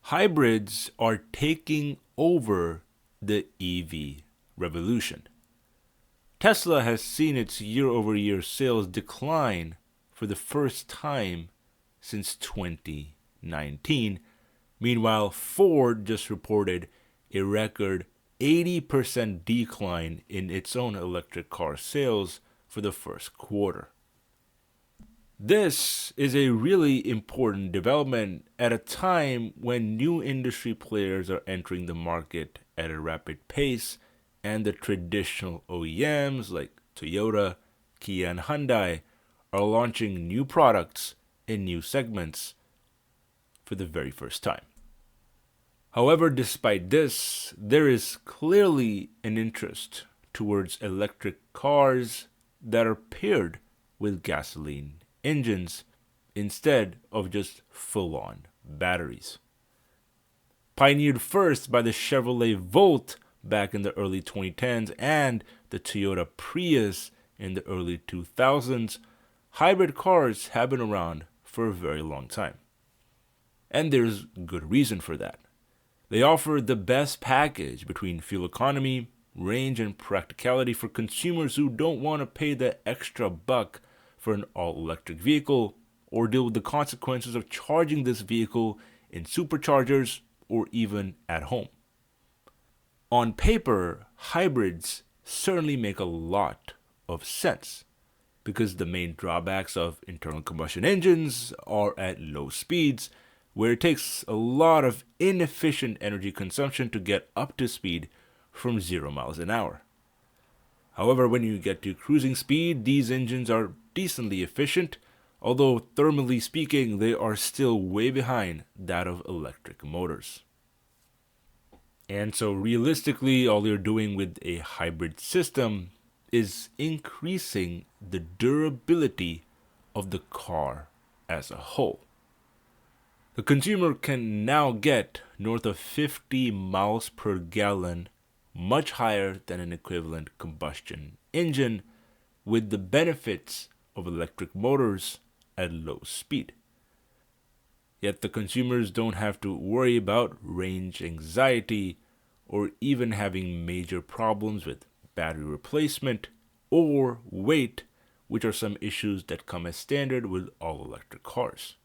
Hybrids are taking over the EV revolution. Tesla has seen its year-over-year sales decline for the first time since 2019. Meanwhile, Ford just reported a record 80% decline in its own electric car sales for the first quarter. This is a really important development at a time when new industry players are entering the market at a rapid pace and the traditional OEMs like Toyota, Kia, and Hyundai are launching new products in new segments for the very first time. However, despite this, there is clearly an interest towards electric cars that are paired with gasoline engines instead of just full-on batteries. Pioneered first by the Chevrolet Volt back in the early 2010s and the Toyota Prius in the early 2000s, hybrid cars have been around for a very long time. And there's good reason for that. They offer the best package between fuel economy, range, and practicality for consumers who don't want to pay the extra buck for an all-electric vehicle or deal with the consequences of charging this vehicle in superchargers or even at home. On paper, hybrids certainly make a lot of sense because the main drawbacks of internal combustion engines are at low speeds, where it takes a lot of inefficient energy consumption to get up to speed from 0 miles an hour. However, when you get to cruising speed, these engines are decently efficient, although thermally speaking, they are still way behind that of electric motors. And so realistically, all you're doing with a hybrid system is increasing the durability of the car as a whole. The consumer can now get north of 50 miles per gallon, much higher than an equivalent combustion engine, with the benefits of electric motors at low speed. Yet the consumers don't have to worry about range anxiety or even having major problems with battery replacement or weight, which are some issues that come as standard with all electric cars.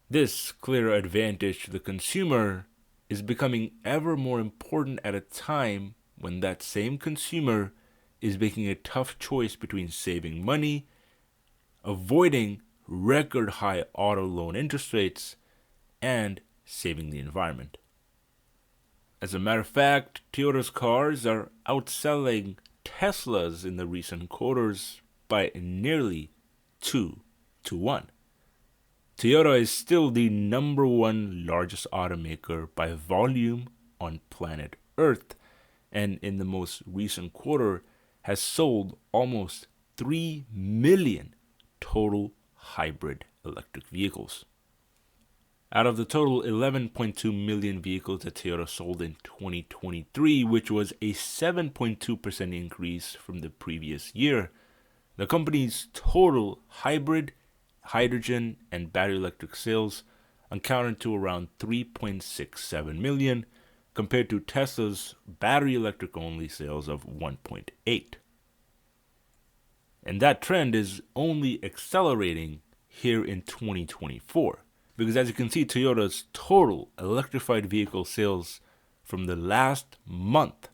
This clear advantage to the consumer is becoming ever more important at a time when that same consumer is making a tough choice between saving money, avoiding record high auto loan interest rates, and saving the environment. As a matter of fact, Toyota's cars are outselling Teslas in the recent quarters by nearly 2-1. Toyota is still the number one largest automaker by volume on planet Earth, and in the most recent quarter has sold almost 3 million total hybrid electric vehicles. Out of the total 11.2 million vehicles that Toyota sold in 2023, which was a 7.2% increase from the previous year, the company's total hybrid, hydrogen, and battery electric sales accounted to around 3.67 million, compared to Tesla's battery electric only sales of 1.8. And that trend is only accelerating here in 2024, because as you can see, Toyota's total electrified vehicle sales from the last month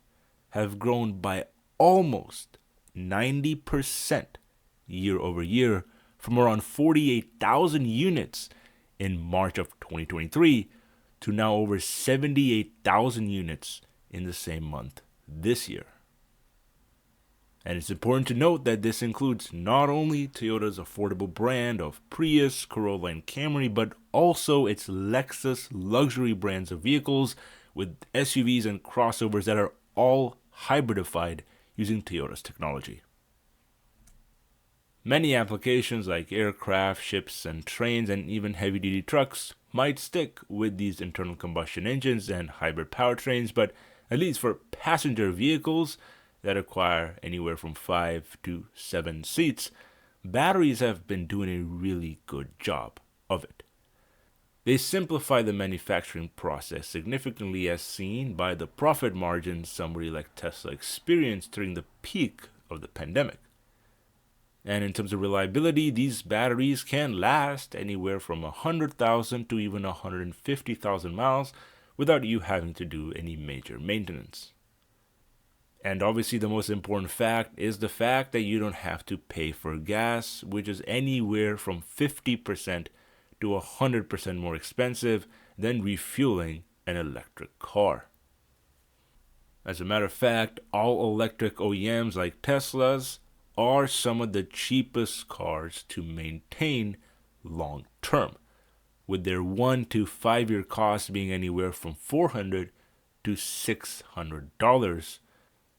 have grown by almost 90% year over year, from around 48,000 units in March of 2023 to now over 78,000 units in the same month this year. And it's important to note that this includes not only Toyota's affordable brand of Prius, Corolla, and Camry, but also its Lexus luxury brands of vehicles with SUVs and crossovers that are all hybridified using Toyota's technology. Many applications like aircraft, ships, and trains, and even heavy-duty trucks might stick with these internal combustion engines and hybrid powertrains, but at least for passenger vehicles that require anywhere from 5 to 7 seats, batteries have been doing a really good job of it. They simplify the manufacturing process significantly, as seen by the profit margins somebody like Tesla experienced during the peak of the pandemic. And in terms of reliability, these batteries can last anywhere from 100,000 to even 150,000 miles without you having to do any major maintenance. And obviously, the most important fact is the fact that you don't have to pay for gas, which is anywhere from 50% to 100% more expensive than refueling an electric car. As a matter of fact, all electric OEMs like Teslas are some of the cheapest cars to maintain long term, with their 1 to 5 year cost being anywhere from $400 to $600,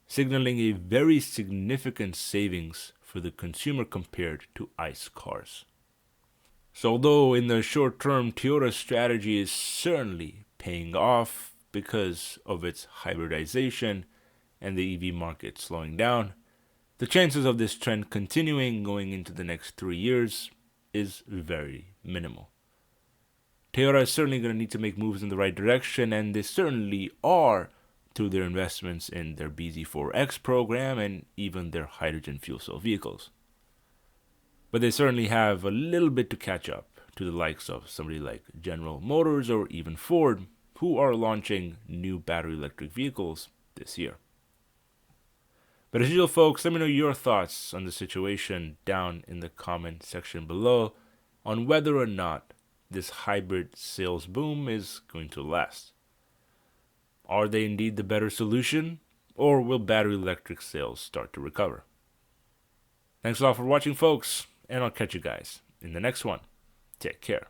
signaling a very significant savings for the consumer compared to ICE cars. So although in the short term Toyota's strategy is certainly paying off because of its hybridization and the EV market slowing down, the chances of this trend continuing going into the next 3 years is very minimal. Toyota is certainly going to need to make moves in the right direction, and they certainly are through their investments in their BZ4X program and even their hydrogen fuel cell vehicles. But they certainly have a little bit to catch up to the likes of somebody like General Motors or even Ford, who are launching new battery electric vehicles this year. But as usual, folks, let me know your thoughts on the situation down in the comment section below on whether or not this hybrid sales boom is going to last. Are they indeed the better solution, or will battery electric sales start to recover? Thanks a lot for watching, folks, and I'll catch you guys in the next one. Take care.